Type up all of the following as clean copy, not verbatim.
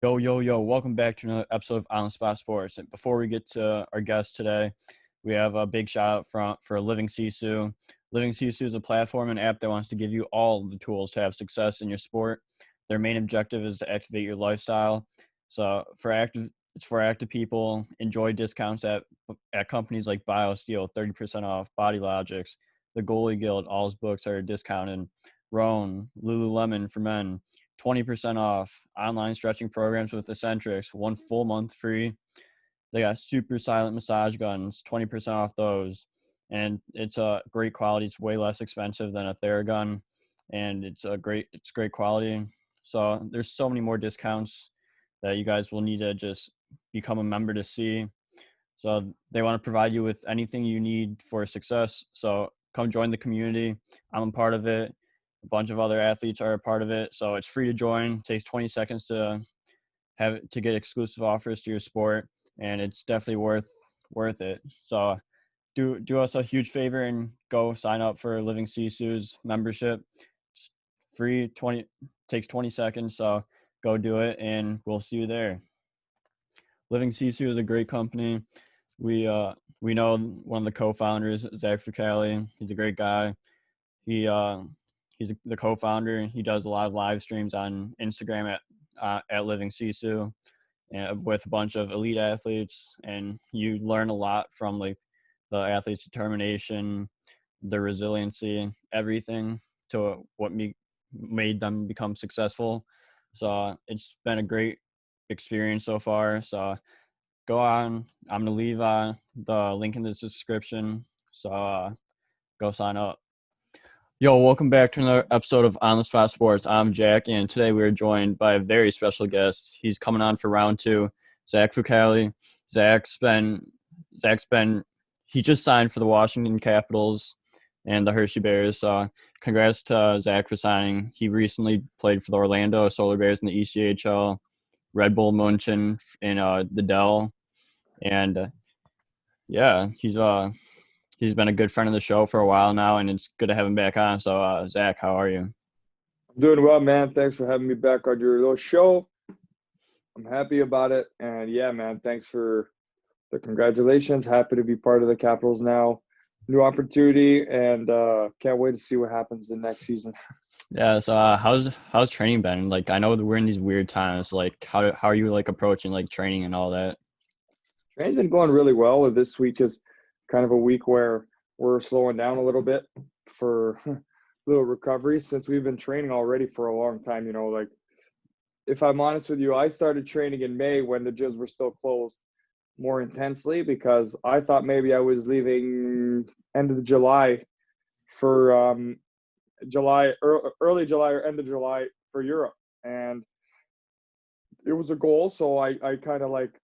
Yo, yo, yo, welcome back to another episode of On the Spot Sports. And before we get to our guest today, we have a big shout out for Living Sisu. Living Sisu is a platform and app that wants to give you all the tools to have success in your sport. Their main objective is to activate your lifestyle. So it's for active people. Enjoy discounts at companies like BioSteel, 30% off, Body Logics, the Goalie Guild, all his books are discounted. Roan, Lululemon for men, 20% off. Online stretching programs with Eccentrics, 1 full month free. They got super silent massage guns, 20% off those. And it's a great quality. It's way less expensive than a Theragun, and it's great quality. So there's so many more discounts that you guys will need to just become a member to see. So they want to provide you with anything you need for success. So come join the community. I'm a part of it. A bunch of other athletes are a part of it. So it's free to join. It takes 20 seconds to get exclusive offers to your sport, and it's definitely worth it. So do us a huge favor and go sign up for Living Sisu's membership. It's free, 20 takes 20 seconds. So go do it, and we'll see you there. Living Sisu is a great company. We know one of the co-founders, Zach Fucale. He's a great guy. He's the co-founder. He does a lot of live streams on Instagram at Living Sisu, and with a bunch of elite athletes, and you learn a lot from like the athletes' determination, their resiliency, everything to what made them become successful. So it's been a great experience so far. So go on. I'm gonna leave the link in the description. So go sign up. Yo, welcome back to another episode of On the Spot Sports. I'm Jack, and today we are joined by a very special guest. He's coming on for round two, Zach Fucale. Zach's been he just signed for the Washington Capitals and the Hershey Bears. So congrats to Zach for signing. He recently played for the Orlando Solar Bears in the ECHL, Red Bull Munchen in the Dell, and yeah, he's been a good friend of the show for a while now, and it's good to have him back on. So, Zach, how are you? I'm doing well, man. Thanks for having me back on your little show. I'm happy about it. And yeah, man, thanks for the congratulations. Happy to be part of the Capitals now. New opportunity, and can't wait to see what happens the next season. Yeah. So, how's training been? Like, I know that we're in these weird times. Like, how are you like approaching like training and all that? Training's been going really well. This week is kind of a week where we're slowing down a little bit for a little recovery since we've been training already for a long time. Like if I'm honest with you, I started training in May when the gyms were still closed more intensely because I thought maybe I was leaving end of July for early July or end of July for Europe. And it was a goal. So I kind of like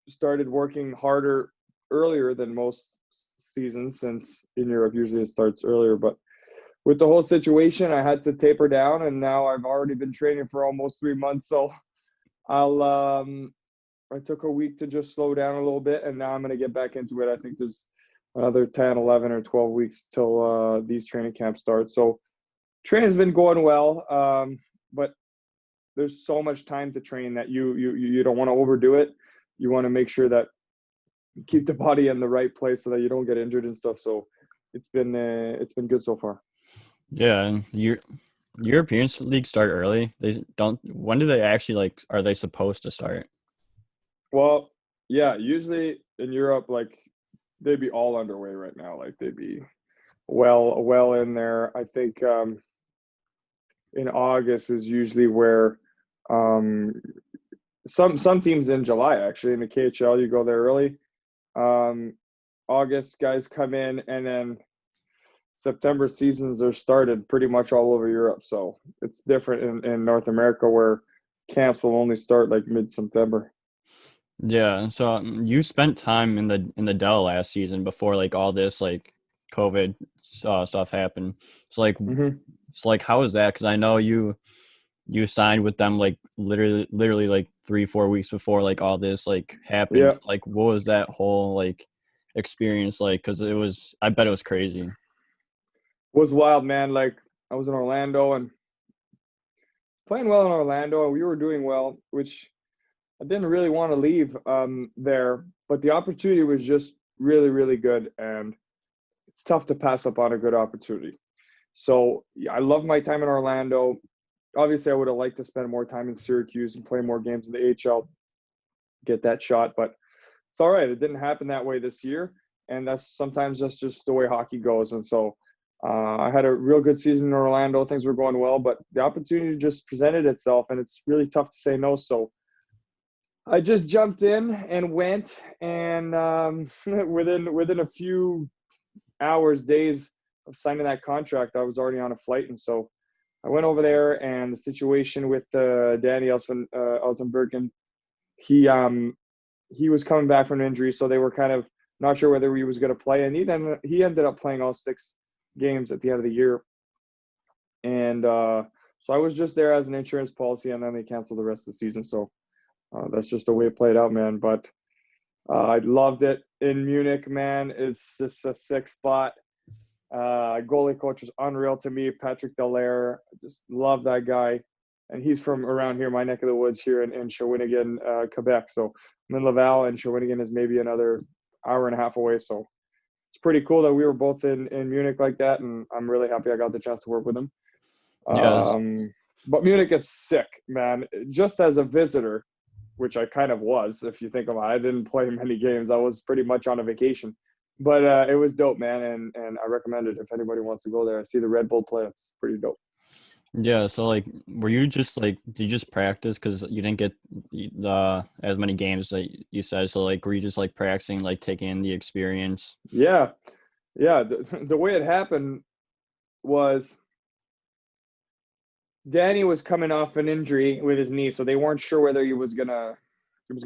started working harder earlier than most seasons since in Europe usually it starts earlier. But with the whole situation, I had to taper down, and now I've already been training for almost 3 months. So I took a week to just slow down a little bit, and now I'm going to get back into it. I think there's another 10, 11, or 12 weeks till these training camps start. So training's been going well, but there's so much time to train that you don't want to overdo it. You want to make sure that you keep the body in the right place so that you don't get injured and stuff. So it's been good so far. Yeah, and European leagues start early. They don't. When do they actually like? Are they supposed to start? Well, yeah, usually in Europe, like they'd be all underway right now. Like they'd be well in there. I think in August is usually where um, some teams in July actually in the KHL you go there early. Um, August guys come in, and then September seasons are started pretty much all over Europe. So it's different in North America where camps will only start like mid-September. Yeah, so you spent time in the Dell last season before like all this like COVID stuff happened. It's like Mm-hmm. how is that? Because I know you signed with them like literally like 3-4 weeks before like all this like happened. Yeah, Like, what was that whole like experience like? Because I bet it was crazy. was wild, man. Like I was in Orlando and playing well in Orlando, and we were doing well, which I didn't really want to leave there, but the opportunity was just really, really good, and it's tough to pass up on a good opportunity. So yeah, I love my time in Orlando. Obviously, I would have liked to spend more time in Syracuse and play more games in the AHL, get that shot, but it's all right. It didn't happen that way this year, and that's just the way hockey goes. And so I had a real good season in Orlando. Things were going well, but the opportunity just presented itself, and it's really tough to say no. So I just jumped in and went, and within a few hours, days of signing that contract, I was already on a flight, and so I went over there. And the situation with Danny Elsenbergen, he was coming back from an injury, so they were kind of not sure whether he was going to play, and he ended up playing all 6 games at the end of the year, and so I was just there as an insurance policy, and then they canceled the rest of the season. So that's just the way it played out, man. But I loved it in Munich, man. It's just a sick spot. Goalie coach was unreal to me, Patrick Dallaire. I just love that guy. And he's from around here, my neck of the woods here in Shawinigan, Quebec. So I'm in Laval, and Shawinigan is maybe another hour and a half away. So it's pretty cool that we were both in Munich like that, and I'm really happy I got the chance to work with him. Yes. But Munich is sick, man. Just as a visitor, which I kind of was, if you think about it. I didn't play many games. I was pretty much on a vacation. But it was dope, man, and I recommend it if anybody wants to go there. I see the Red Bull play. It's pretty dope. Yeah, so like, were you just like, did you just practice because you didn't get as many games that you said? So like, were you just like practicing, like taking in the experience? Yeah. Yeah. The way it happened was Danny was coming off an injury with his knee, so they weren't sure whether it was gonna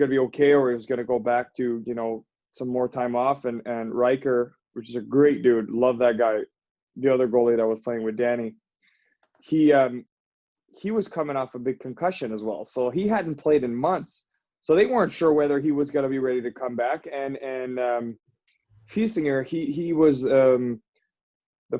be okay, or he was gonna go back to, some more time off. And Riker, which is a great dude, love that guy, the other goalie that was playing with Danny, he he was coming off a big concussion as well, so he hadn't played in months. So they weren't sure whether he was going to be ready to come back. And Fiesinger, he was the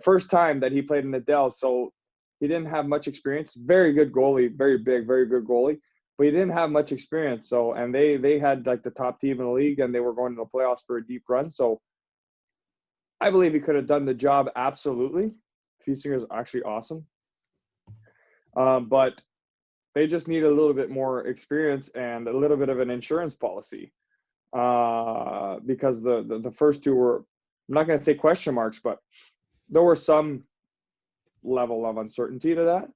first time that he played in the Dell, so he didn't have much experience. Very good goalie, very big, very good goalie, but he didn't have much experience. So, and they had like the top team in the league, and they were going to the playoffs for a deep run. So I believe he could have done the job absolutely. Fiesinger is actually awesome. But they just need a little bit more experience and a little bit of an insurance policy, because the first two were, I'm not going to say question marks, but there were some level of uncertainty to that.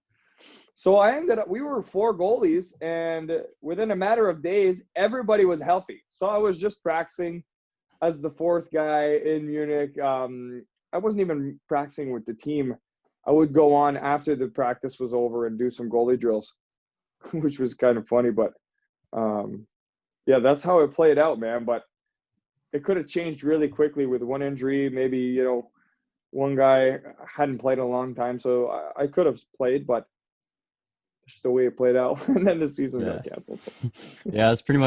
So we were 4 goalies, and within a matter of days, everybody was healthy. So I was just practicing as the 4th guy in Munich. I wasn't even practicing with the team. I would go on after the practice was over and do some goalie drills, which was kind of funny. But yeah, that's how it played out, man. But it could have changed really quickly with one injury. Maybe, one guy hadn't played in a long time, so I could have played, but just the way it played out. And then the season Yeah. got canceled. Yeah, that's pretty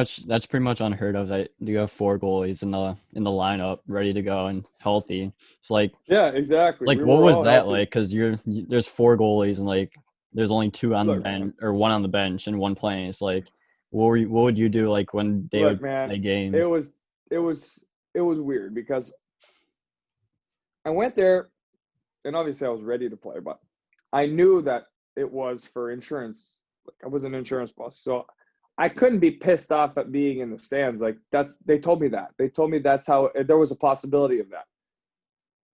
much unheard of that you have 4 goalies in the lineup ready to go and healthy. It's like, Yeah, exactly. We what were was all that healthy. like? Because there's 4 goalies, and like there's only 2 on the Look, man. bench, or 1 on the bench and 1 playing. It's like, what would you do like when they Look, would man. play It games? was weird because I went there, and obviously I was ready to play, but I knew that it was for insurance. Like, I was an insurance boss, so I couldn't be pissed off at being in the stands. Like, they told me that. They told me that's how there was a possibility of that.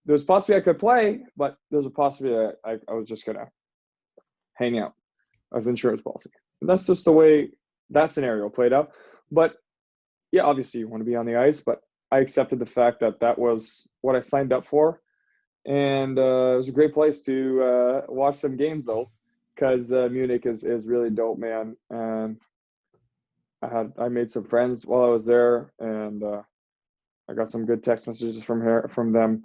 There was a possibility I could play, but there was a possibility that I was just gonna hang out as insurance policy. And that's just the way that scenario played out. But yeah, obviously you want to be on the ice, but I accepted the fact that that was what I signed up for. And it was a great place to watch some games, though, because Munich is really dope, man. And I made some friends while I was there, and I got some good text messages from them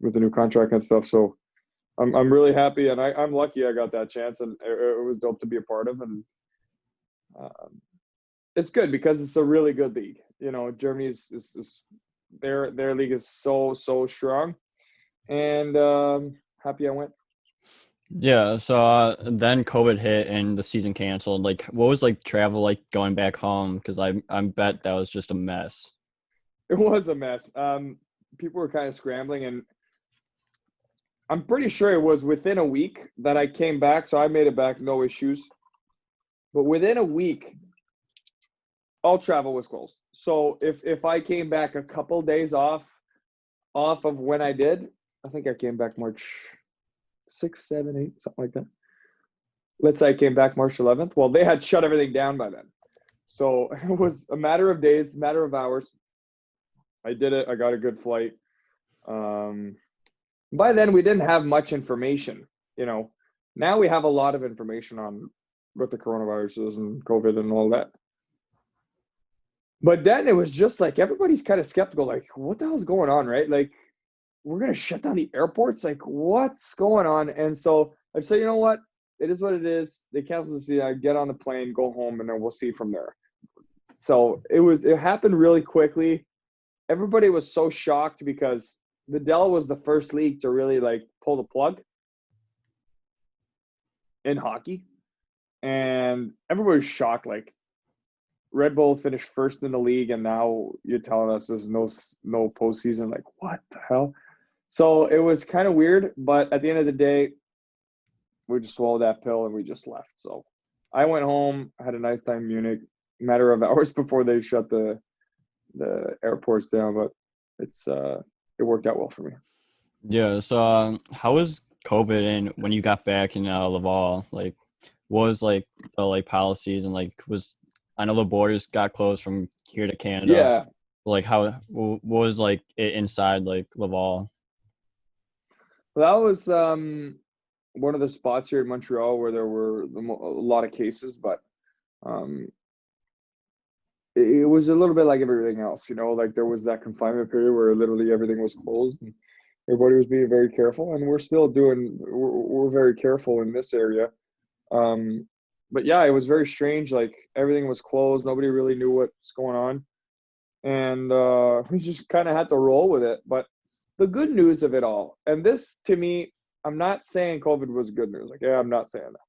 with the new contract and stuff. So I'm really happy, and I'm lucky I got that chance, and it was dope to be a part of. And it's good because it's a really good league. Germany is their league is so strong, and happy I went. Yeah, so then COVID hit and the season canceled. Like, what was like travel like going back home? Because I bet that was just a mess. It was a mess. People were kind of scrambling, and I'm pretty sure it was within a week that I came back. So I made it back, no issues. But within a week, all travel was closed. So if I came back a couple days off of when I did, I think I came back March 6, 7, 8, something like that. Let's say I came back March 11th. Well, they had shut everything down by then. So it was a matter of days, matter of hours. I did it. I got a good flight. Um, by then, we didn't have much information. You know, now we have a lot of information on what the coronavirus is and COVID and all that. But then it was just like everybody's kind of skeptical, like, what the hell's going on, right? Like, we're going to shut down the airports? Like, what's going on? And so I said, you know what? It is what it is. They canceled the season. I get on the plane, go home, and then we'll see from there. So it happened really quickly. Everybody was so shocked because the Dell was the first league to really like pull the plug in hockey. And everybody was shocked. Like, Red Bull finished first in the league, and now you're telling us there's no postseason. Like, what the hell? So it was kind of weird, but at the end of the day, we just swallowed that pill and we just left. So I went home, had a nice time in Munich, matter of hours before they shut the airports down, but it worked out well for me. Yeah, so how was COVID and when you got back in Laval? Like, what was like the like policies and like was I know the borders got closed from here to Canada. Yeah, Like, what was like it inside like Laval? that was one of the spots here in Montreal where there were a lot of cases, but um, it was a little bit like everything else, you know, like there was that confinement period where literally everything was closed and everybody was being very careful, and we're still we're very careful in this area. Um, but yeah, it was very strange. Like everything was closed. Nobody really knew what's going on. And we just kind of had to roll with it. But the good news of it all, and this to me, I'm not saying COVID was good news. Like, yeah, I'm not saying that.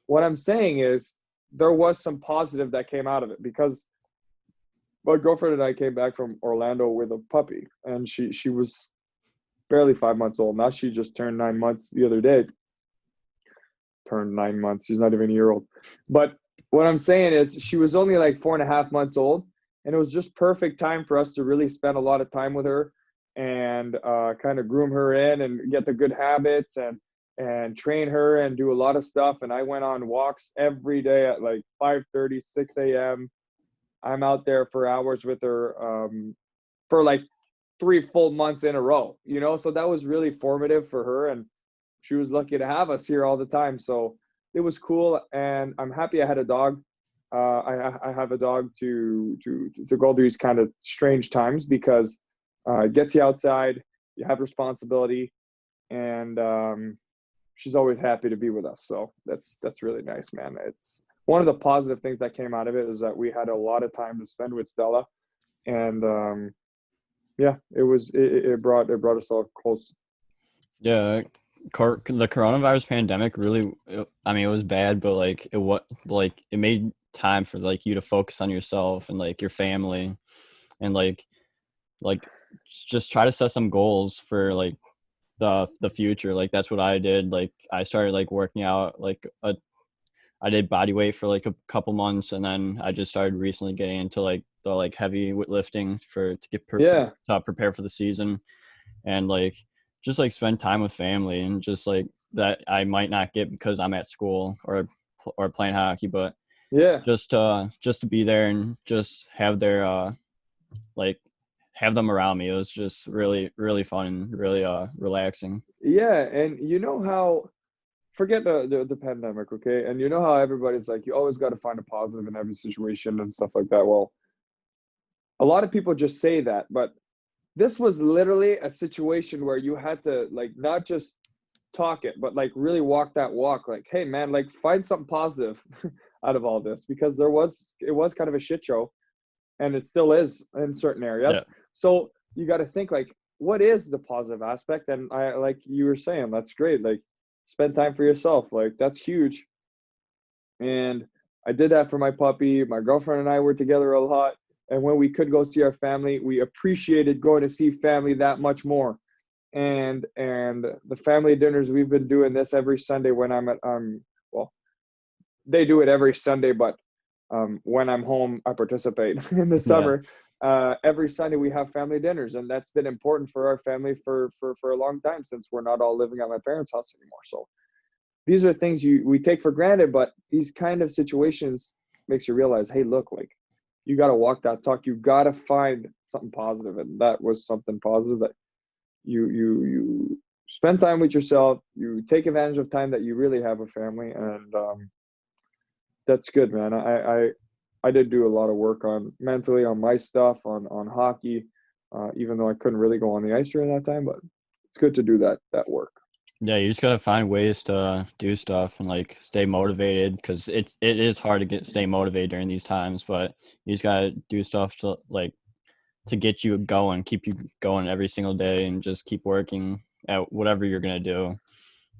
What I'm saying is there was some positive that came out of it because my girlfriend and I came back from Orlando with a puppy, and she was barely 5 months old. Now she just turned 9 months the other day. Turned 9 months. She's not even a year old. But what I'm saying is she was only like 4.5 months old. And it was just perfect time for us to really spend a lot of time with her and kind of groom her in and get the good habits and train her and do a lot of stuff. And I went on walks every day at like 5:30, 6 a.m. I'm out there for hours with her for like 3 full months in a row, you know? So that was really formative for her. And she was lucky to have us here all the time. So it was cool. And I'm happy I had a dog. I have a dog to go through these kind of strange times because it gets you outside, you have responsibility, and she's always happy to be with us. So that's really nice, man. It's one of the positive things that came out of it is that we had a lot of time to spend with Stella, and yeah, it brought us all close. Yeah, the coronavirus pandemic really, I mean, it was bad, but like it made time for like you to focus on yourself and like your family and like just try to set some goals for like the future. Like that's what I did. Like I started like working out like I did body weight for like a couple months, and then I just started recently getting into like the like heavy lifting for to get Yeah, to prepare for the season, and like just like spend time with family and just like that I might not get because I'm at school or playing hockey, but yeah. just to be there and just have their like have them around me. It was just really fun and really relaxing. Yeah, and you know how forget the pandemic, okay? And you know how everybody's like, you always got to find a positive in every situation and stuff like that. Well, a lot of people just say that, but this was literally a situation where you had to like not just talk it, but like really walk that walk. Like, hey man, like find something positive out of all this because it was kind of a shit show, and it still is in certain Yeah. areas. So you got to think like, what is the positive aspect? And I like you were saying, that's great. Like spend time for yourself. Like, that's huge. And I did that for my puppy. My girlfriend and I were together a lot. And when we could go see our family, we appreciated going to see family that much more. And the family dinners, we've been doing this every Sunday when I'm at well, they do it every Sunday, but when I'm home, I participate in the Yeah. summer. Every Sunday we have family dinners, and that's been important for our family for a long time, since we're not all living at my parents' house anymore. So these are things we take for granted, but these kind of situations makes you realize, hey, look, like, you got to walk that talk. You got to find something positive, and that was something positive, that you spend time with yourself. You take advantage of time that you really have a family, and that's good, man. I did do a lot of work on mentally on my stuff on hockey, even though I couldn't really go on the ice during that time. But it's good to do that work. Yeah, you just gotta find ways to do stuff and like stay motivated, because it is hard to stay motivated during these times, but you just gotta do stuff to like to get you going, keep you going every single day, and just keep working at whatever you're gonna do.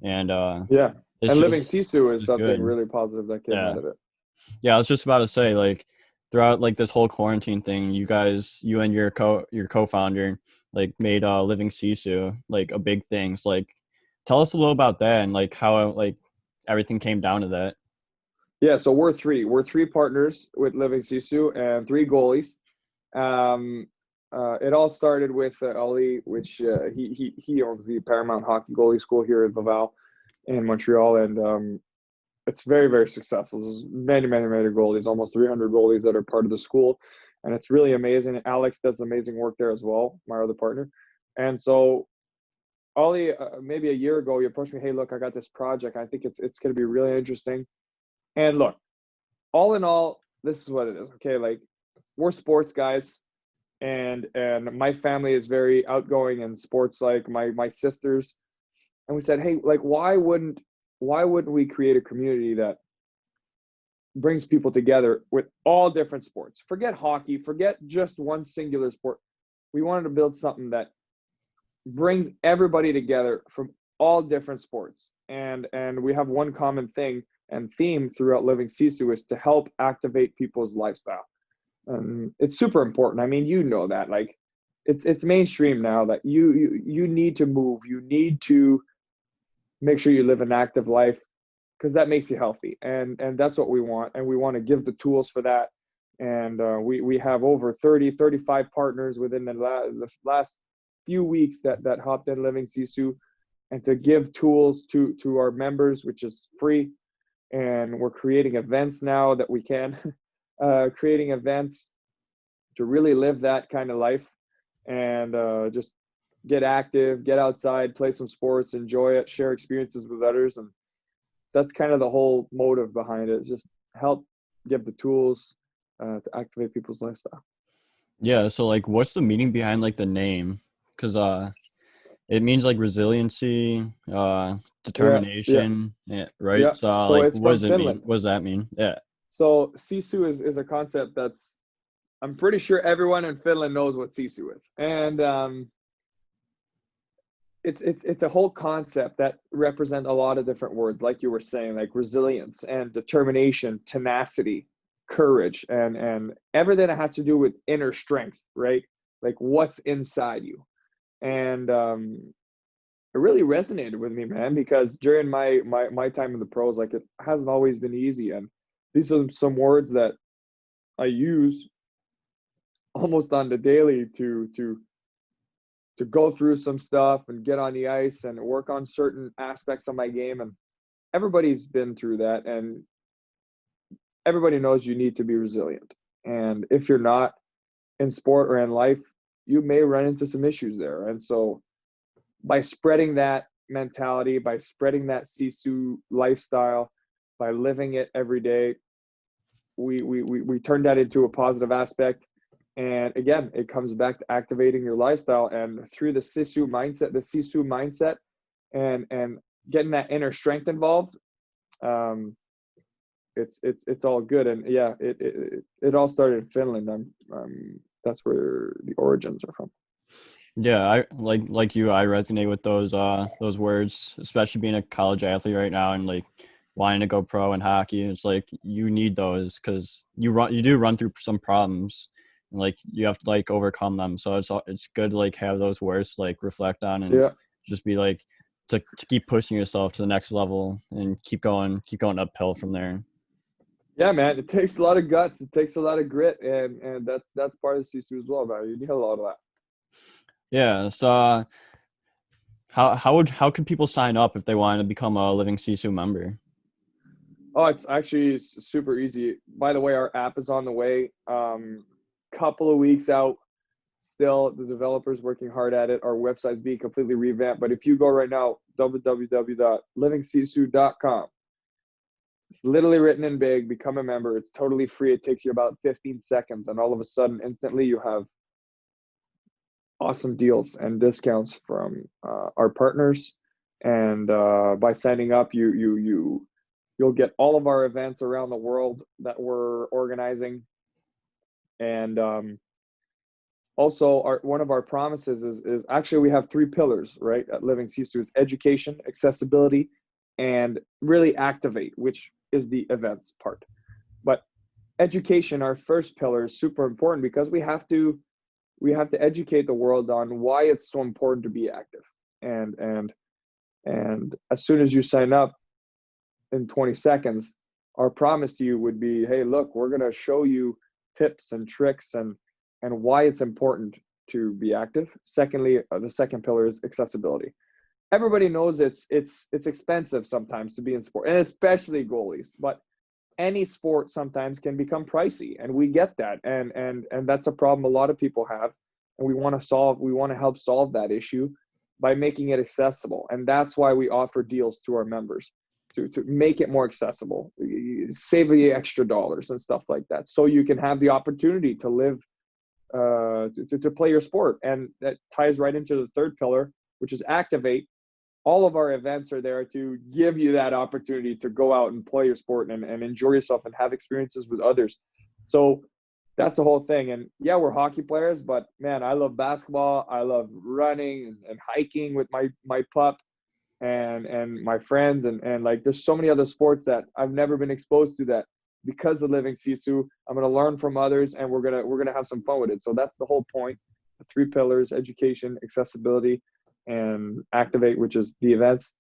And Yeah, it's and Living just Sisu is just something good. really positive that came Yeah. out of it. Yeah, I was just about to say, like, throughout like this whole quarantine thing, you and your co-founder like made Living Sisu like a big thing. So like tell us a little about that and like how like everything came down to that. Yeah, so we're three partners with Living Sisu and three goalies. Um, it all started with Ali, which he owns the Paramount Hockey Goalie School here in Laval in Montreal, and it's very, very successful. There's many goalies, almost 300 goalies that are part of the school, and it's really amazing. Alex does amazing work there as well, my other partner. And so Ali, maybe a year ago, you approached me, hey, look, I got this project. I think it's going to be really interesting. And look, all in all, this is what it is. Okay, like, we're sports guys, and my family is very outgoing in sports, like my sisters. And we said, hey, like, why wouldn't we create a community that brings people together with all different sports? Forget hockey, forget just one singular sport. We wanted to build something that brings everybody together from all different sports. And we have one common thing and theme throughout Living Sisu is to help activate people's lifestyle. It's super important. I mean, you know that, like, it's mainstream now that you need to move. You need to make sure you live an active life, because that makes you healthy, and that's what we want, and we want to give the tools for that. And we have over 35 partners within the last few weeks that hopped in Living Sisu, and to give tools to our members, which is free. And we're creating events now that we can creating events to really live that kind of life, and just get active, get outside, play some sports, enjoy it, share experiences with others. And that's kind of the whole motive behind it. Just help give the tools to activate people's lifestyle. Yeah, so like what's the meaning behind like the name? Because it means like resiliency, Yeah, yeah, determination, yeah, right? yeah. So So like it's what from does it mean? Finland. What does that mean? Yeah. So Sisu is a concept that's, I'm pretty sure everyone in Finland knows what Sisu is. And it's a whole concept that represent a lot of different words, like you were saying, like resilience and determination, tenacity, courage, and everything that has to do with inner strength, right? Like, what's inside you. And it really resonated with me, man, because during my time in the pros, like, it hasn't always been easy. And these are some words that I use almost on the daily to go through some stuff and get on the ice and work on certain aspects of my game. And everybody's been through that, and everybody knows you need to be resilient. And if you're not, in sport or in life, you may run into some issues there. And so by spreading that mentality, by spreading that Sisu lifestyle, by living it every day, we turn that into a positive aspect. And again, it comes back to activating your lifestyle, and through the Sisu mindset, and getting that inner strength involved. Um it's all good. And yeah, it all started in Finland. That's where the origins are from. Yeah, I like you. I resonate with those words, especially being a college athlete right now and like wanting to go pro in hockey. It's like you need those because you do run through some problems, and like you have to like overcome them. So it's good to like have those words to, like reflect on and Yeah. just be like to keep pushing yourself to the next level and keep going uphill from there. Yeah, man. It takes a lot of guts. It takes a lot of grit, and that's part of Sisu as well, man. You need a lot of that. Yeah. So how could people sign up if they want to become a Living Sisu member? Oh, it's actually super easy. By the way, our app is on the way. Couple of weeks out. Still, the developers working hard at it. Our website's being completely revamped. But if you go right now, www.livingsisu.com. It's literally written in big. Become a member. It's totally free. It takes you about 15 seconds, and all of a sudden, instantly, you have awesome deals and discounts from our partners. And by signing up, you'll get all of our events around the world that we're organizing. And also, one of our promises is actually we have three pillars, right? At Living Sisu is education, accessibility, and really activate, which is the events part. But education, our first pillar, is super important because we have to educate the world on why it's so important to be active. And as soon as you sign up in 20 seconds, our promise to you would be, hey, look, we're going to show you tips and tricks and why it's important to be active. Secondly, the second pillar is accessibility. Everybody knows it's expensive sometimes to be in sport, and especially goalies, but any sport sometimes can become pricey, and we get that, and that's a problem a lot of people have, and we want to help solve that issue by making it accessible. And that's why we offer deals to our members to make it more accessible, save the extra dollars and stuff like that, so you can have the opportunity to live to play your sport. And that ties right into the third pillar, which is activate. All of our events are there to give you that opportunity to go out and play your sport and enjoy yourself and have experiences with others. So that's the whole thing. And yeah, we're hockey players, but man, I love basketball. I love running and hiking with my pup and my friends. And like, there's so many other sports that I've never been exposed to, that because of Living Sisu, I'm going to learn from others, and we're going to have some fun with it. So that's the whole point. The three pillars: education, accessibility, and activate, which is the events.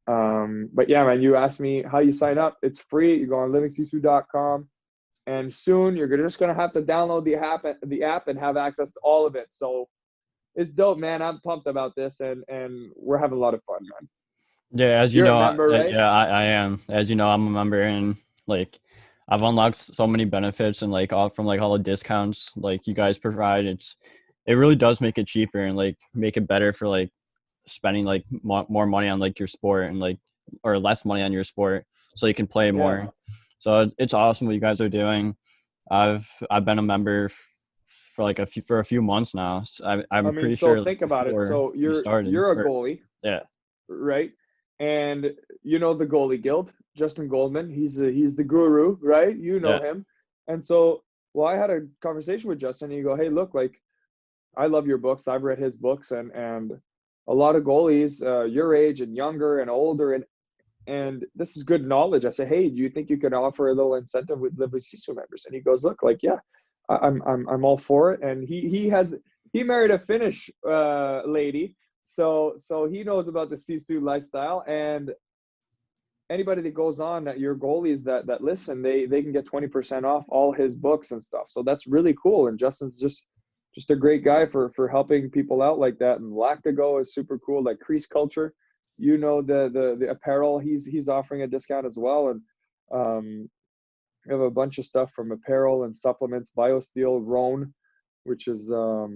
But yeah, man, you asked me how you sign up. It's free. You go on livingsisu.com, and soon you're just going to have to download the app and have access to all of it. So it's dope, man. I'm pumped about this, and we're having a lot of fun, man. Yeah, as you You're a know, member, right? yeah, I am. As you know, I'm a member, and like I've unlocked so many benefits and like all from like all the discounts like you guys provide. It really does make it cheaper and like make it better for like spending like more money on like your sport and like or less money on your sport so you can play Yeah. more. So it's awesome what you guys are doing. I've been a member for like a few months now. So I I'm mean, pretty so sure like think about it. before So we you're started you're a or goalie, yeah. right? And you know the goalie guild, Justin Goldman. He's the guru, right? You know Yeah. him. And so, well, I had a conversation with Justin, and you go, hey, look, like, I love your books. I've read his books, and a lot of goalies your age and younger and older, and this is good knowledge. I say, hey, do you think you could offer a little incentive with Living Sisu members? And he goes, look, like, yeah, I'm all for it. And he married a Finnish lady, so he knows about the Sisu lifestyle. And anybody that goes on, that your goalies that listen, they can get 20% off all his books and stuff. So that's really cool. And Justin's just a great guy for helping people out like that. And Lactago is super cool. Like Crease Culture, you know, the apparel, he's offering a discount as well. And we have a bunch of stuff from apparel and supplements. BioSteel, Roan, which is uh,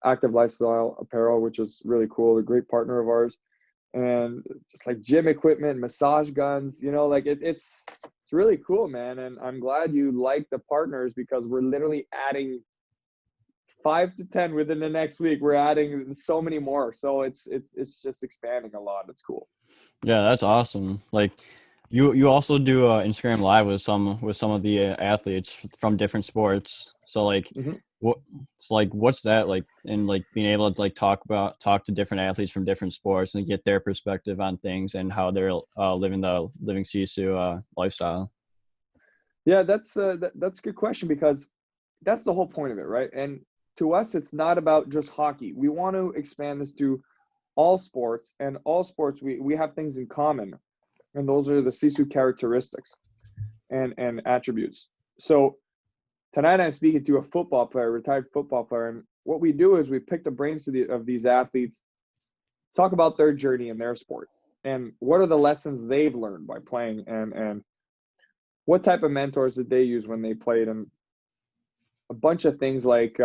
active lifestyle apparel, which is really cool. A great partner of ours. And just like gym equipment, massage guns, like it's really cool, man. And I'm glad you like the partners, because we're literally adding 5 to 10 within the next week. We're adding so many more, so it's just expanding a lot. It's cool. Yeah, that's awesome. Like you also do Instagram live with some of the athletes from different sports. So like Mm-hmm. What it's like, what's that like, and like being able to like talk to different athletes from different sports and get their perspective on things and how they're living the Living Sisu lifestyle. Yeah, that's a good question because that's the whole point of it, right? And to us, it's not about just hockey. We want to expand this to all sports, and all sports we have things in common, and those are the Sisu characteristics and attributes. So tonight I'm speaking to a football player, retired football player, and what we do is we pick the brains of these athletes, talk about their journey in their sport, and what are the lessons they've learned by playing, and what type of mentors did they use when they played, and a bunch of things like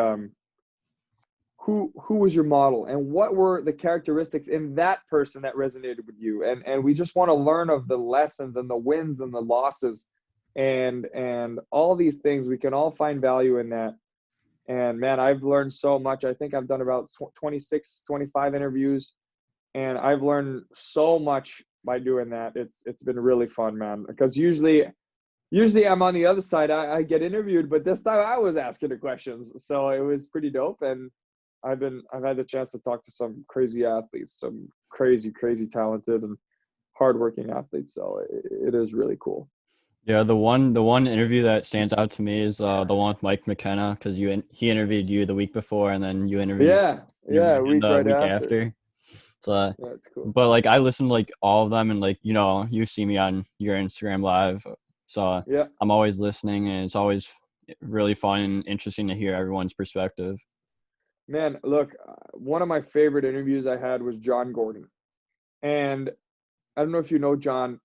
who was your model and what were the characteristics in that person that resonated with you, and we just want to learn of the lessons and the wins and the losses, and all these things. We can all find value in that. And man, I've learned so much. I think I've done about 26, 25 interviews, and I've learned so much by doing that. It's been really fun, man, because usually I'm on the other side. I get interviewed, but this time I was asking the questions, so it was pretty dope. And I've had the chance to talk to some crazy athletes, some crazy talented and hardworking athletes. So it is really cool. Yeah, the one interview that stands out to me is the one with Mike McKenna, because he interviewed you the week before, and then you Yeah, interviewed a him week the right week after. after. So, Yeah, it's cool. but like I listen to like all of them, and like you see me on your Instagram live, so Yeah, I'm always listening, and it's always really fun and interesting to hear everyone's perspective. man. Look, one of my favorite interviews I had was John Gordon, and I don't know if you know John,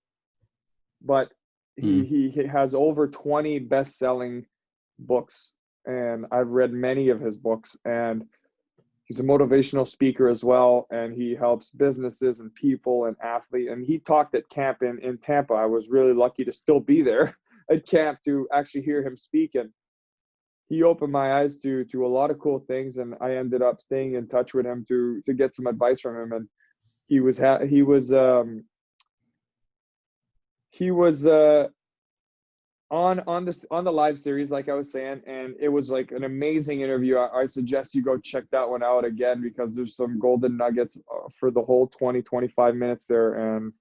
but Mm. he has over 20 best-selling books, and I've read many of his books. And he's a motivational speaker as well, and he helps businesses and people and athletes. And he talked at camp in Tampa. I was really lucky to still be there at camp to actually hear him speak, and he opened my eyes to a lot of cool things. And I ended up staying in touch with him to get some advice from him. And he was on the live series, like I was saying, and it was like an amazing interview. I suggest you go check that one out again, because there's some golden nuggets for the whole 20-25 minutes there. And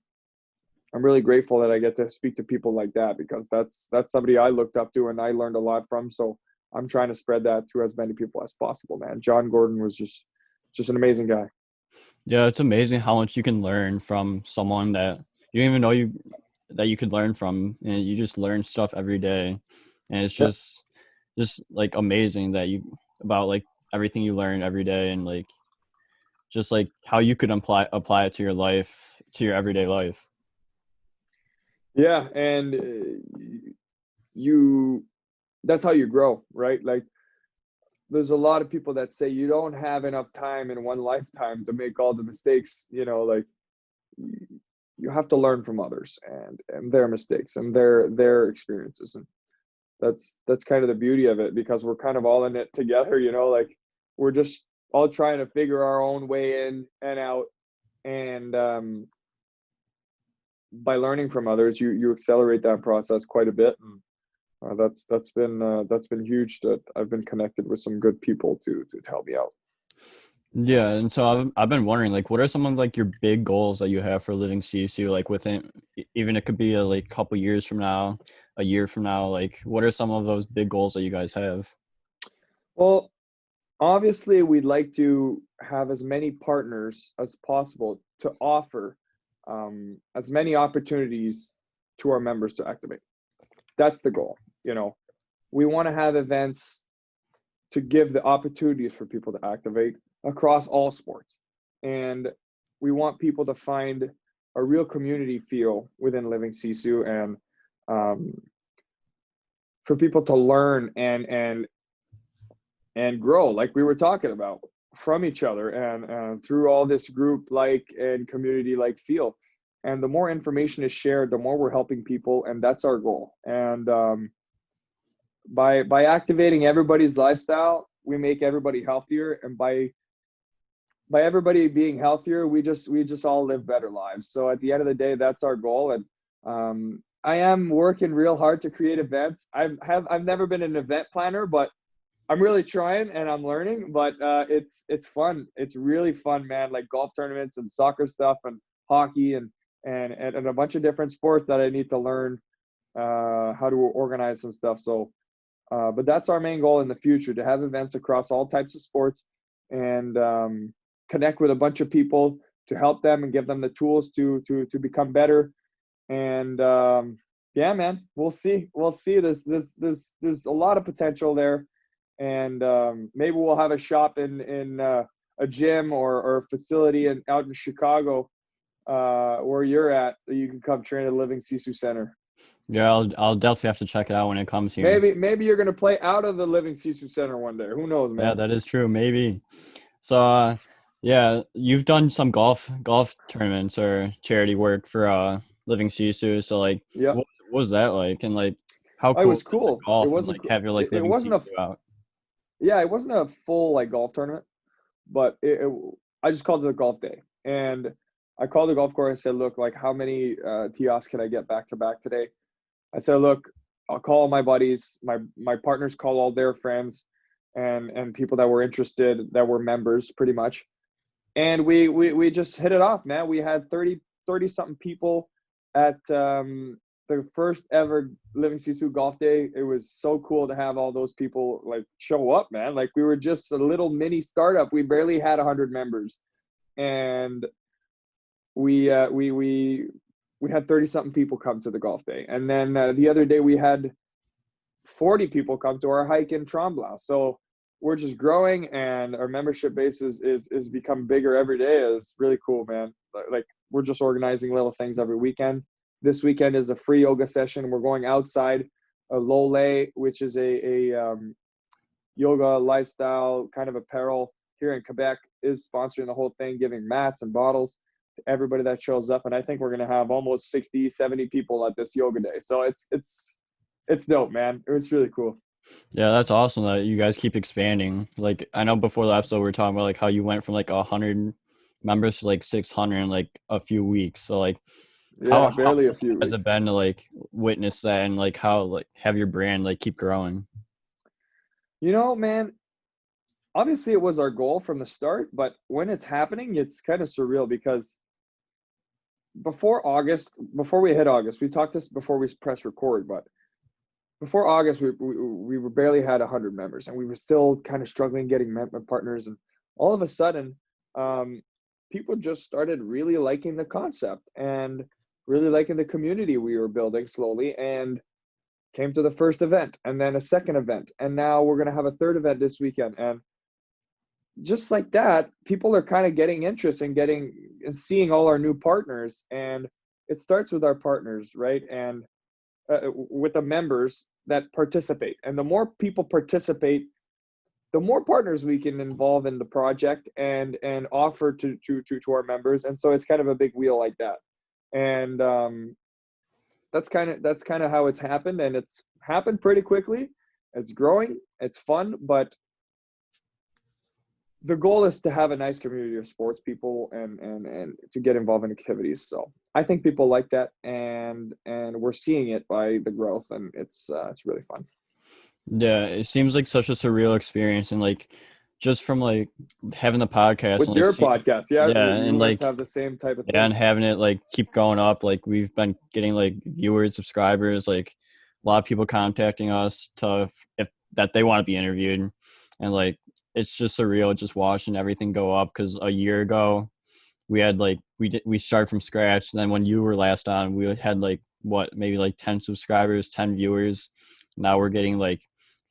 I'm really grateful that I get to speak to people like that, because that's somebody I looked up to and I learned a lot from. So I'm trying to spread that to as many people as possible, man. John Gordon was just an amazing guy. Yeah, it's amazing how much you can learn from someone that you didn't even know you could learn from, and you just learn stuff every day, and it's Yeah. just like amazing that you about like everything you learn every day, and like just like how you could apply it to your life, to your everyday life. Yeah, and you that's how you grow, right? Like, there's a lot of people that say you don't have enough time in one lifetime to make all the mistakes, like you have to learn from others and their mistakes and their experiences. And that's kind of the beauty of it, because we're kind of all in it together, like we're just all trying to figure our own way in and out. And by learning from others, you accelerate that process quite a bit. And that's been huge, that I've been connected with some good people to help me out. Yeah, and so I've been wondering, like, what are some of like your big goals that you have for Living CSU, like within, even it could be a like couple years from now, a year from now, like what are some of those big goals that you guys have? Well, obviously, we'd like to have as many partners as possible to offer as many opportunities to our members to activate. That's the goal. We want to have events to give the opportunities for people to activate across all sports. And we want people to find a real community feel within Living Sisu, and um, for people to learn and grow, like we were talking about, from each other, and through all this group like and community like feel. And the more information is shared, the more we're helping people, and that's our goal. And by activating everybody's lifestyle, we make everybody healthier, and by everybody being healthier, we just all live better lives. So at the end of the day, that's our goal. And I am working real hard to create events. I've never been an event planner, but I'm really trying and I'm learning, but it's fun. It's really fun, man. Like golf tournaments and soccer stuff and hockey and a bunch of different sports that I need to learn how to organize some stuff. So, but that's our main goal in the future, to have events across all types of sports and connect with a bunch of people to help them and give them the tools to become better. And yeah, man, we'll see. We'll see. There's a lot of potential there, and maybe we'll have a shop in a gym or a facility out in Chicago where you're at, that you can come train at Living Sisu Center. Yeah, I'll definitely have to check it out when it comes here. Maybe you're gonna play out of the Living Sisu Center one day. Who knows, man? Yeah, that is true. Maybe. So, yeah, you've done some golf tournaments or charity work for Living Sisu. So, like, Yeah, what was that like? And like, how it cool was is it to cool. It golf and wasn't. like have your like It Living wasn't a. Sisu out? Yeah, it wasn't a full like golf tournament, but I just called it a golf day, and I called the golf course and said, look, like, how many tee offs can I get back to back today? I said, look, I'll call my buddies, my partners call all their friends and people that were interested, that were members pretty much. And we just hit it off, man. We had 30 something people at the first ever Living Sisu golf day. It was so cool to have all those people like show up, man. Like, we were just a little mini startup. We barely had 100 members. And we had 30 something people come to the golf day. And then the other day we had 40 people come to our hike in Tremblant. So we're just growing, and our membership base is become bigger every day. It's really cool, man. Like, we're just organizing little things every weekend. This weekend is a free yoga session. We're going outside Lole, which is a yoga lifestyle kind of apparel here in Quebec, is sponsoring the whole thing, giving mats and bottles to everybody that shows up. And I think we're going to have almost 60, 70 people at this yoga day. So it's dope, man. It's really cool. Yeah, that's awesome that you guys keep expanding. Like, I know before the episode we were talking about like how you went from like 100 members to like 600 in like a few weeks. So like, Yeah, how barely a few has weeks. it been to like witness that and like how like have your brand like keep growing? You know, man, obviously it was our goal from the start, but when it's happening, it's kind of surreal, because before we hit August, we talked this before we press record, but before August, we were barely had 100 members, and we were still kind of struggling getting member partners. And all of a sudden, people just started really liking the concept and really liking the community we were building slowly, and came to the first event and then a second event. And now we're going to have a third event this weekend. And just like that, people are kind of getting interest in getting and seeing all our new partners. And it starts with our partners, right? And with the members that participate. And the more people participate, the more partners we can involve in the project and offer to our members. And so it's kind of a big wheel like that. And that's kind of how it's happened. And it's happened pretty quickly. It's growing. It's fun, but the goal is to have a nice community of sports people and to get involved in activities. So I think people like that, and we're seeing it by the growth, and it's really fun. Yeah, it seems like such a surreal experience, and like just from like having the podcast With and like your seeing, podcast, yeah, yeah, you and must like have the same type of yeah, thing. and having it like keep going up. Like we've been getting like viewers, subscribers, like a lot of people contacting us to if that they want to be interviewed, and like it's just surreal just watching everything go up. Because a year ago we had like we started from scratch. And then when you were last on, we had like what maybe like 10 subscribers, 10 viewers. Now we're getting like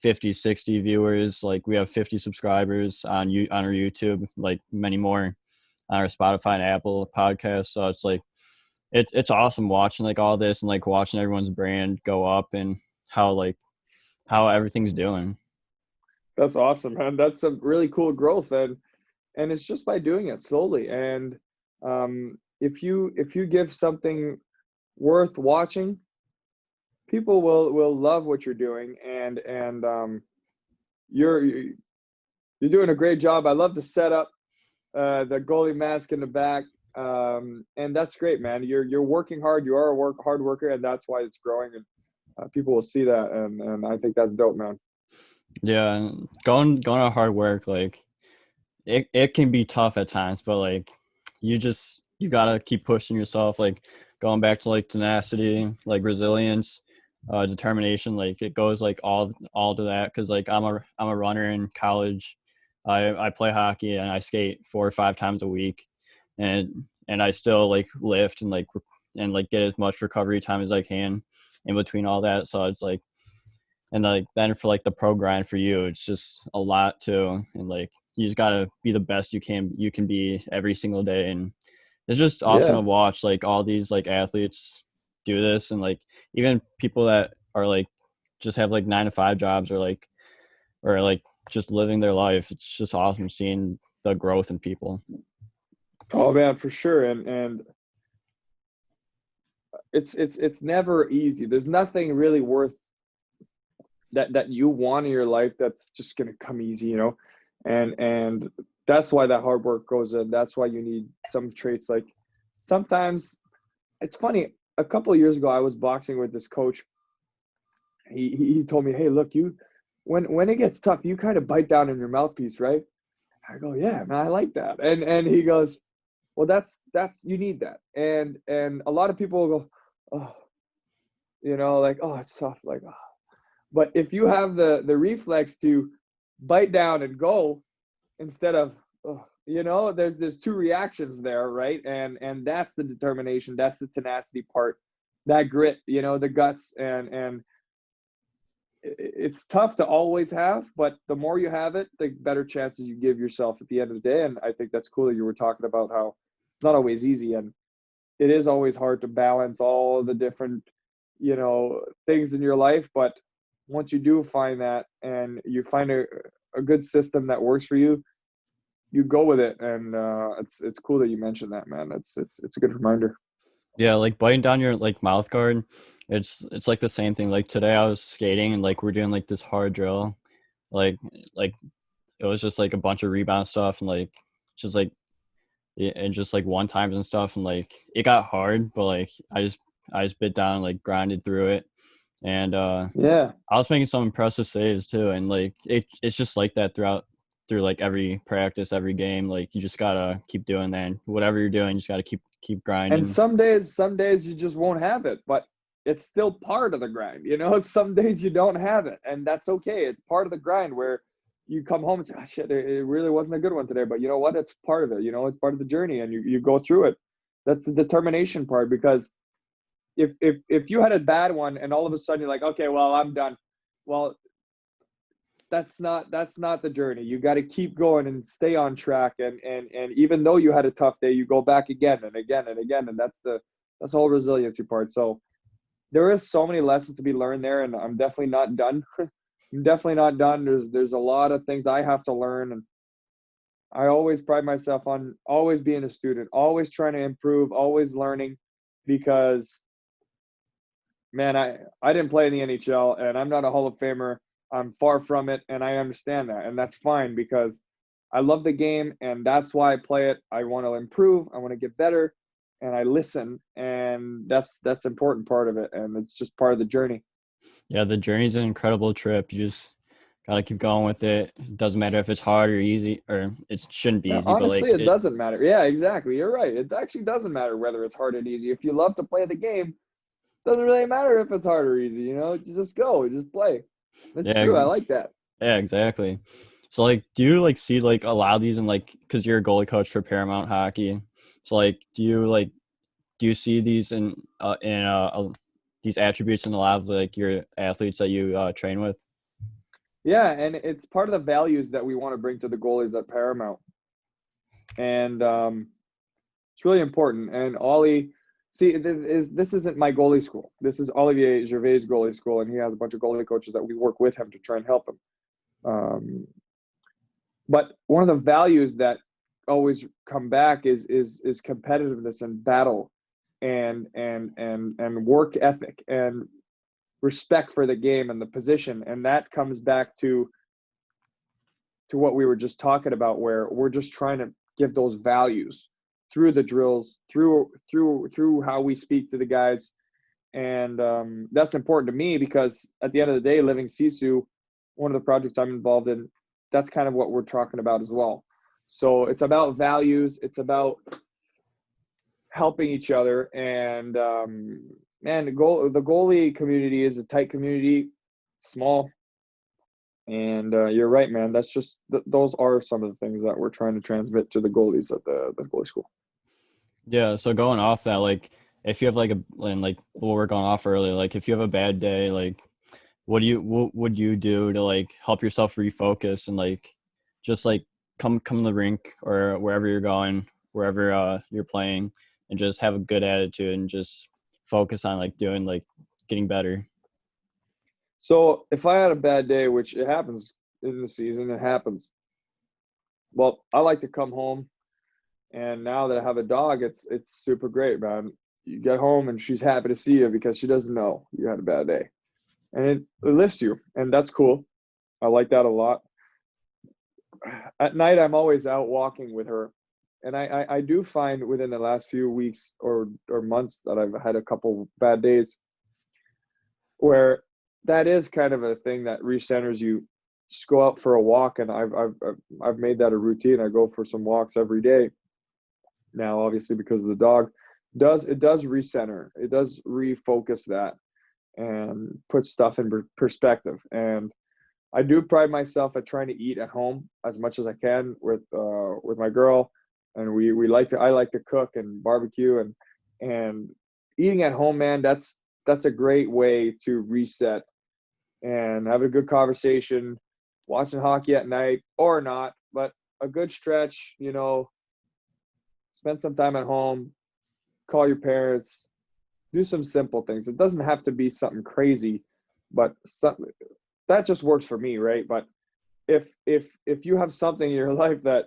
50, 60 viewers. Like we have 50 subscribers on on our YouTube, like many more on our Spotify and Apple podcast. So it's like it's awesome watching like all this and like watching everyone's brand go up and how everything's doing. That's awesome, man. That's a really cool growth, and it's just by doing it slowly. And if you give something worth watching, people will love what you're doing, and you're doing a great job. I love the setup, the goalie mask in the back, and that's great, man. You're working hard. You are a hard worker, and that's why it's growing, and people will see that, and I think that's dope, man. Yeah, and going to hard work, like it can be tough at times, but like you gotta keep pushing yourself, like going back to like tenacity, like resilience, determination, like it goes like all to that because like I'm a runner in college. I play hockey and I skate 4 or 5 times a week, and I still like lift and like get as much recovery time as I can in between all that. So it's like, and like then for like the pro grind for you, it's just a lot too, and like you just gotta be the best you can be every single day. And it's just awesome to Yeah. watch like all these like athletes do this, and like even people that are like just have like 9 to 5 jobs, or like just living their life. It's just awesome seeing the growth in people. Oh man, for sure. And it's never easy. There's nothing really worth that you want in your life that's just gonna come easy, and that's why that hard work goes in. That's why you need some traits. Like sometimes it's funny. A couple of years ago, I was boxing with this coach. He told me, "Hey, look, you when it gets tough, you kind of bite down in your mouthpiece, right?" I go, "Yeah, man, I like that." And he goes, "Well, that's you need that." And a lot of people will go, "Oh, like, oh, it's tough." Like, oh. But if you have the reflex to bite down and go instead of, oh, there's two reactions there, right? And that's the determination, that's the tenacity part, that grit, the guts, and it's tough to always have, but the more you have it, the better chances you give yourself at the end of the day. And I think that's cool that you were talking about how it's not always easy, and it is always hard to balance all the different, things in your life. But once you do find that and you find a good system that works for you, you go with it. And it's cool that you mentioned that, man. It's a good reminder. Yeah, like biting down your like mouth guard. It's like the same thing. Like today I was skating and like we're doing like this hard drill. Like like it was just like a bunch of rebound stuff and like just like and just like one times and stuff, and like it got hard, but like I just bit down and like grinded through it. And Yeah. I was making some impressive saves too, and like it's just like that through like every practice, every game. Like you just gotta keep doing that. And whatever you're doing, you just gotta keep And grinding. some days you just won't have it, but it's still part of the grind. Some days you don't have it, and that's okay. It's part of the grind where you come home and say, oh, shit, it really wasn't a good one today. But you know what? It's part of it. It's part of the journey, and you go through it. That's the determination part, because if you had a bad one and all of a sudden you're like, okay, well, I'm done. Well, that's not the journey. You got to keep going and stay on track, and even though you had a tough day, you go back again and again and again, and that's the whole resiliency part. So there is so many lessons to be learned there, and I'm definitely not done. I'm definitely not done. There's a lot of things I have to learn, and I always pride myself on always being a student, always trying to improve, always learning, because man, I didn't play in the NHL, and I'm not a Hall of Famer. I'm far from it, and I understand that, and that's fine, because I love the game, and that's why I play it. I want to improve, I want to get better, and I listen, and that's important part of it, and it's just part of the journey. Yeah, the journey's an incredible trip. You just gotta keep going with it. It doesn't matter if it's hard or easy, or it shouldn't be Now, easy, but honestly, like it doesn't matter. Yeah, exactly. You're right. It actually doesn't matter whether it's hard and easy. If you love to play the game, it doesn't really matter if it's hard or easy. You just go, just play. That's yeah, true. I like that. yeah, exactly. So like, do you like see like a lot of these in like, because you're a goalie coach for Paramount Hockey, so like, do you see these these attributes in a lot of like your athletes that you train with? Yeah, and it's part of the values that we want to bring to the goalies at Paramount, and it's really important. And Ollie, see, this isn't my goalie school. This is Olivier Gervais' goalie school, and he has a bunch of goalie coaches that we work with him to try and help him. But one of the values that always come back is competitiveness and battle, and work ethic and respect for the game and the position, and that comes back to what we were just talking about, where we're just trying to give those values through the drills, through how we speak to the guys, and that's important to me, because at the end of the day, Living Sisu, one of the projects I'm involved in, that's kind of what we're talking about as well. So it's about values. It's about helping each other. And man, the goalie community is a tight community, small. And you're right, man. That's just those are some of the things that we're trying to transmit to the goalies at the goalie school. Yeah, so going off that, like if you have like and like what we're going off earlier, like if you have a bad day, like what would you do to like help yourself refocus and like just like come to the rink or wherever you're going, wherever you're playing, and just have a good attitude and just focus on like doing like getting better. So if I had a bad day, which it happens in the season, it happens. Well, I like to come home, and now that I have a dog, it's super great, man. You get home and she's happy to see you because she doesn't know you had a bad day, and it lifts you, and that's cool. I like that a lot. At night, I'm always out walking with her, and I do find within the last few weeks or months that I've had a couple bad days where that is kind of a thing that recenters you. Just go out for a walk, and I've made that a routine. I go for some walks every day now, obviously because of the dog. It does recenter, it does refocus that and put stuff in perspective. And I do pride myself at trying to eat at home as much as I can with my girl, and I like to cook and barbecue, and eating at home, man. That's a great way to reset and have a good conversation, watching hockey at night or not, but a good stretch, spend some time at home, call your parents, do some simple things. It doesn't have to be something crazy, but that just works for me, right? But if you have something in your life that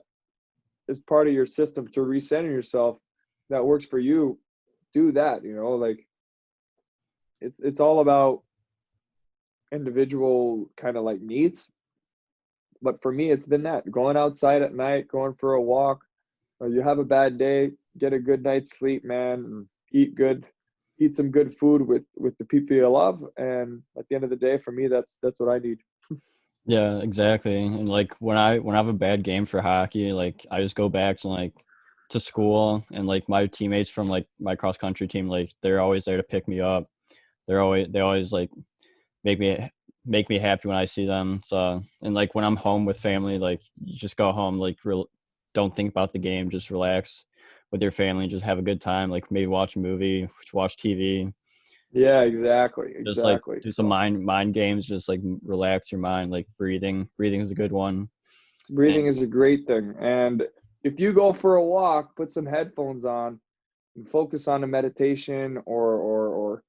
is part of your system to recenter yourself that works for you, do that. Like it's all about individual kind of like needs. But for me, it's been that going outside at night, going for a walk. You have a bad day, get a good night's sleep, man, and eat some good food with the people you love. And at the end of the day, for me, that's what I need. Yeah, exactly. And like when I have a bad game for hockey, like I just go back to like to school, and like my teammates from like my cross country team, like they're always there to pick me up. They always like make me make me happy when I see them. So, and like when I'm home with family, like you just go home, like don't think about the game, just relax with your family, just have a good time, like maybe watch a movie, watch TV, Yeah, exactly, just like exactly. do some So mind games, just like relax your mind, like breathing is a good one. breathing And is a great thing. And if you go for a walk, put some headphones on and focus on a meditation or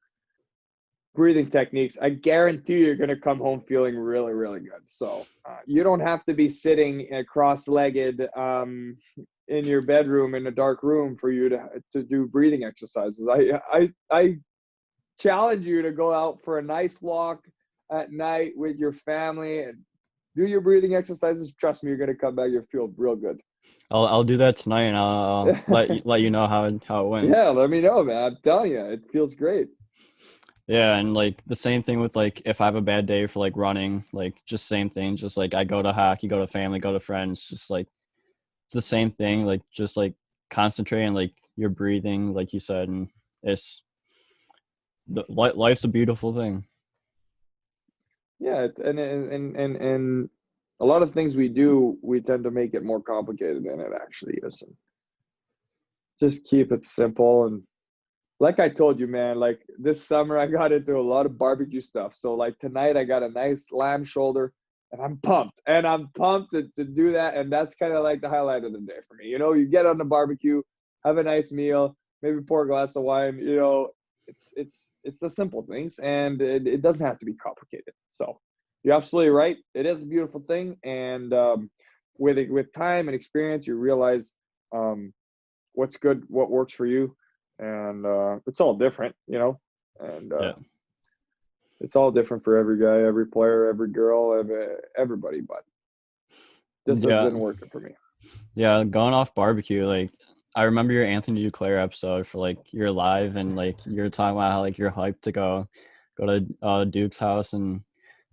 breathing techniques, I guarantee you're going to come home feeling really, really good. So you don't have to be sitting cross-legged in your bedroom in a dark room for you to do breathing exercises. I challenge you to go out for a nice walk at night with your family and do your breathing exercises. Trust me, you're going to come back. You'll feel real good. I'll do that tonight, and I'll let you know how it went. Yeah, let me know, man. I'm telling you, it feels great. Yeah, and like the same thing with like if I have a bad day for like running, like just same thing, just like I go to hockey, go to family, go to friends, just like it's the same thing, like just like concentrating like your breathing, like you said, and it's life's a beautiful thing. Yeah, and a lot of things we do, we tend to make it more complicated than it actually is. And just keep it simple. And like I told you, man, like this summer I got into a lot of barbecue stuff. So like tonight I got a nice lamb shoulder, and I'm pumped. And I'm pumped to do that. And that's kind of like the highlight of the day for me. You get on the barbecue, have a nice meal, maybe pour a glass of wine, it's the simple things, and it doesn't have to be complicated. So you're absolutely right. It is a beautiful thing. And with time and experience, you realize what's good, what works for you. And it's all different, and Yeah. it's all different for every guy, every player, every girl, everybody. But this has Yeah. been working for me. Yeah, going off barbecue, like I remember your Anthony Duclair episode for like you're live, and like you're talking about how like you're hyped to go to Duke's house, and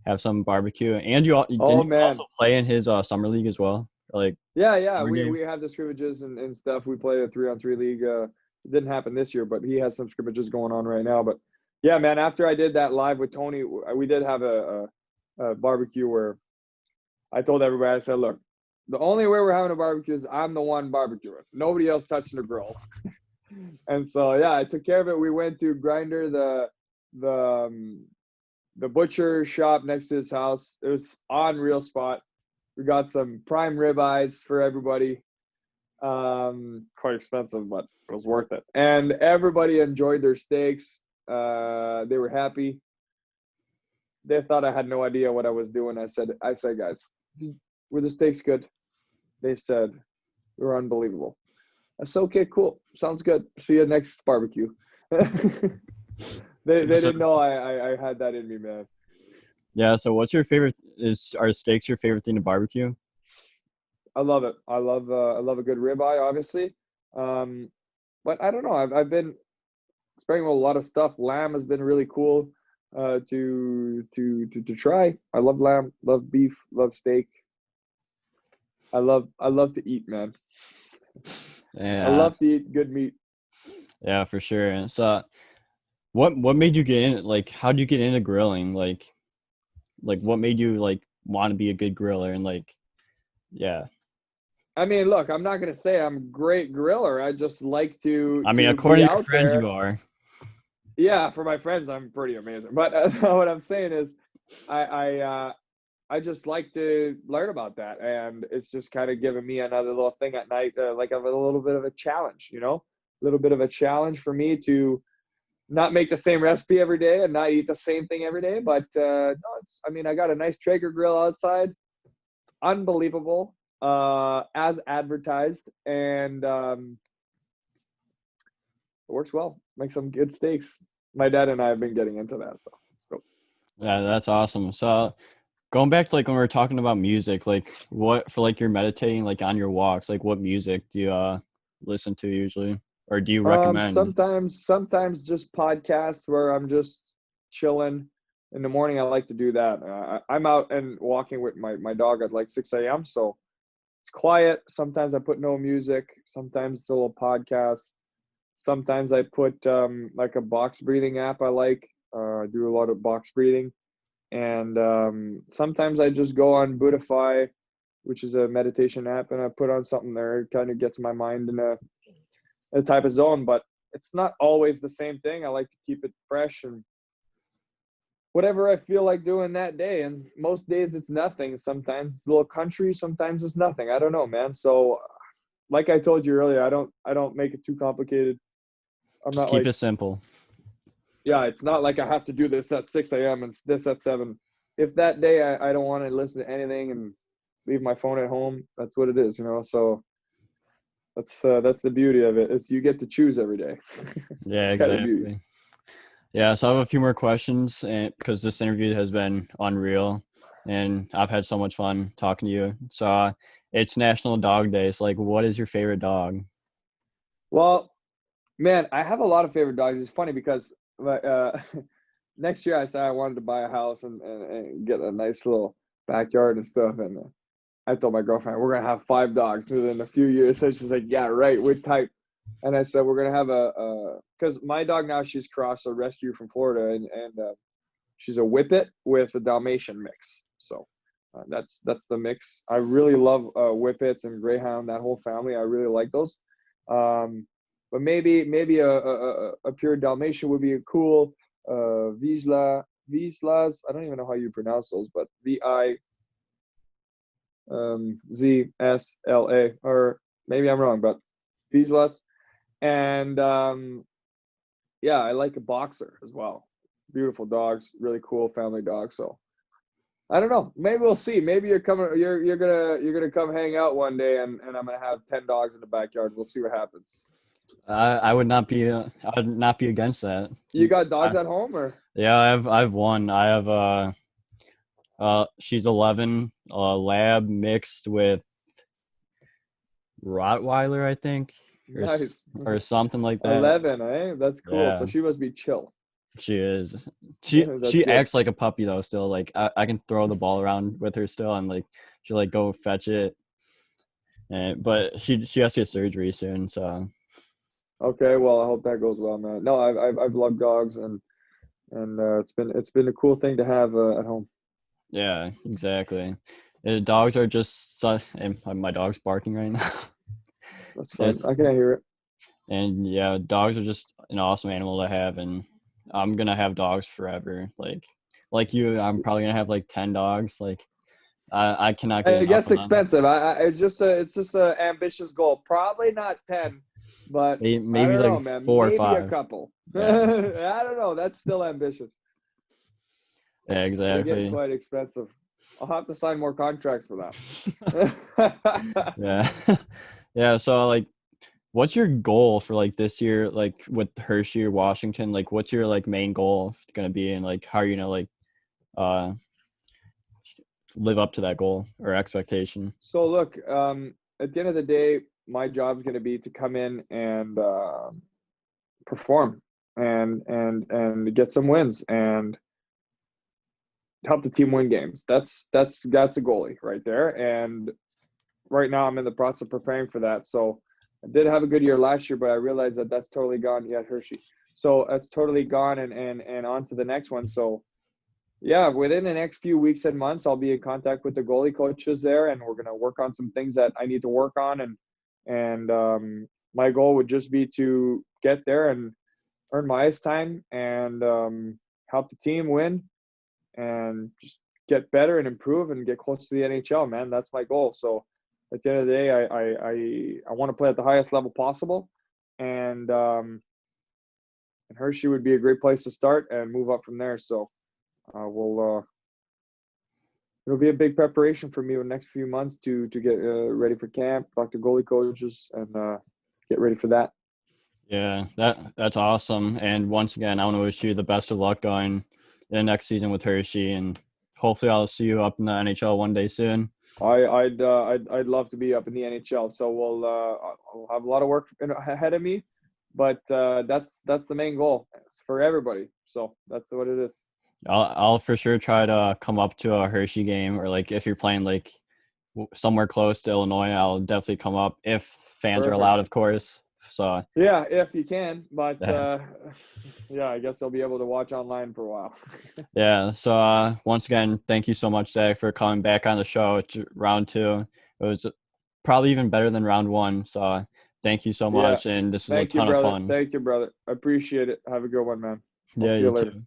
have some barbecue. And didn't Oh you also man. play in his summer league as well? Like Yeah. summer We game? have the scrimmages and stuff. We play a 3-on-3 league. It didn't happen this year, but he has some scrimmages going on right now. But yeah, man, after I did that live with Tony, we did have a barbecue where I told everybody, I said, look, the only way we're having a barbecue is I'm the one barbecuing. Nobody else touching the grill. And so yeah, I took care of it. We went to Grinder, the um, the butcher shop next to his house. It was on real spot. We got some prime ribeyes for everybody. Quite expensive, but it was worth it. And everybody enjoyed their steaks. They were happy. They thought I had no idea what I was doing. I said, guys, were the steaks good? They said, they were unbelievable. I said, okay, cool. Sounds good. See you next barbecue. They Yeah, so didn't know I had that in me, man. yeah, so what's your favorite? Are steaks your favorite thing to barbecue? I love it. I love a good ribeye, obviously. Um, but I don't know. I've been experimenting with a lot of stuff. Lamb has been really cool to try. I love lamb, love beef, love steak. I love to eat, man. I Yeah, love to eat good meat. yeah, for sure. And so, what made you get in? Like, how did you get into grilling? Like what made you like want to be a good griller? And like, yeah, I mean, look, I'm not gonna say I'm a great griller. I just like to I mean, to be according to your out friends, there. you are. Yeah, for my friends, I'm pretty amazing. But what I'm saying is, I I uh, I just like to learn about that, and it's just kind of giving me another little thing at night, like a little bit of a challenge, a little bit of a challenge for me to not make the same recipe every day and not eat the same thing every day. But no, I mean, I got a nice Traeger grill outside, unbelievable, as advertised, and it works well. Make some good steaks. My dad and I have been getting into that, so it's dope. Yeah, that's awesome. So going back to like when we were talking about music, like what for like you're meditating like on your walks, like what music do you listen to usually, or do you recommend? Sometimes just podcasts where I'm just chilling. In the morning, I like to do that. I'm out and walking with my dog at like 6 a.m. So it's quiet. Sometimes I put no music. Sometimes it's a little podcast. Sometimes I put like a box breathing app I like. I do a lot of box breathing. And sometimes I just go on Buddhify, which is a meditation app, and I put on something there. It kind of gets my mind in a type of zone, but it's not always the same thing. I like to keep it fresh and whatever I feel like doing that day. And most days it's nothing. Sometimes it's a little country. Sometimes it's nothing. I don't know, man. So like I told you earlier, I don't make it too complicated. I'm Just not keep like, it simple. yeah, it's not like I have to do this at 6 a.m. and this at 7. If that day I don't want to listen to anything and leave my phone at home, that's what it is. So that's the beauty of it. Is you get to choose every day. Yeah, It's kind of the beauty. exactly. Yeah, so I have a few more questions, and because this interview has been unreal, and I've had so much fun talking to you. So it's National Dog Day. So like, what is your favorite dog? Well, man, I have a lot of favorite dogs. It's funny because next year I said I wanted to buy a house and get a nice little backyard and stuff. And I told my girlfriend we're gonna have 5 dogs within a few years. And she's like, "Yeah, right. We're tight." And I said we're gonna have because my dog now she's crossed a rescue from Florida and she's a Whippet with a Dalmatian mix. So that's the mix. I really love Whippets and Greyhound. That whole family. I really like those. Um, but maybe a pure Dalmatian would be a cool Vislas. I don't even know how you pronounce those, but Zsla, or maybe I'm wrong, but Vislas. And yeah, I like a boxer as well. Beautiful dogs, really cool family dog. So I don't know. Maybe we'll see. Maybe you're coming. You're gonna come hang out one day, and I'm gonna have 10 dogs in the backyard. We'll see what happens. I would not be I would not be against that. You got I, dogs at home, or? yeah, I have one. I have she's 11, lab mixed with Rottweiler, I think, Nice. or something like that. 11, eh? That's cool. So Yeah. she must be chill. She is. That's She good. acts like a puppy though. Still, like I can throw the ball around with her still, and like she'll like go fetch it. And but she has to get surgery soon, so Okay, well, I hope that goes well, man. No, I've loved dogs, and it's been a cool thing to have at home. yeah, exactly. Dogs are just and my dog's barking right now. That's fine. It's I can't hear it. and yeah, dogs are just an awesome animal to have, and I'm gonna have dogs forever. Like you, I'm probably gonna have like 10 dogs. Like I cannot get It enough gets of them. expensive. It's just a ambitious goal. Probably not 10, but I Maybe don't know, like man. 4 or Maybe a 5. couple. I Yeah, don't know. That's still ambitious. yeah, They get exactly. quite expensive. I'll have to sign more contracts for that. Yeah, yeah. So like, what's your goal for like this year? Like with Hershey or Washington, like what's your like main goal gonna be, and like how are you gonna like uh live up to that goal or expectation? So look, at the end of the day, my job's going to be to come in and perform and get some wins and help the team win games. That's a goalie right there. And right now, I'm in the process of preparing for that. So I did have a good year last year, but I realized that that's totally gone. Yeah, Hershey. So that's totally gone, and on to the next one. So yeah, within the next few weeks and months, I'll be in contact with the goalie coaches there, and we're gonna work on some things that I need to work on. And my goal would just be to get there and earn my ice time and help the team win and just get better and improve and get close to the NHL. Man, that's my goal. So at the end of the day, I want to play at the highest level possible, and Hershey would be a great place to start and move up from there. So we'll it'll be a big preparation for me in the next few months to get ready for camp, talk to goalie coaches, and get ready for that. Yeah, that's awesome. And once again, I want to wish you the best of luck going in the next season with Hershey, and hopefully I'll see you up in the NHL one day soon. I'd love to be up in the NHL. So I'll have a lot of work ahead of me, but that's the main goal for everybody. So that's what it is. I'll for sure try to come up to a Hershey game, or like if you're playing like somewhere close to Illinois, I'll definitely come up if fans are Perfect. allowed, of course. So Yeah, if you can, but yeah, yeah, I guess I'll be able to watch online for a while. yeah. So once again, thank you so much, Zach, for coming back on the show. It's round 2. It was probably even better than round 1. So thank you so Yeah. much, and this was a Thank you, ton of brother. fun. Thank you, brother. I appreciate it. Have a good one, man. I'll Yeah, see you you later. too.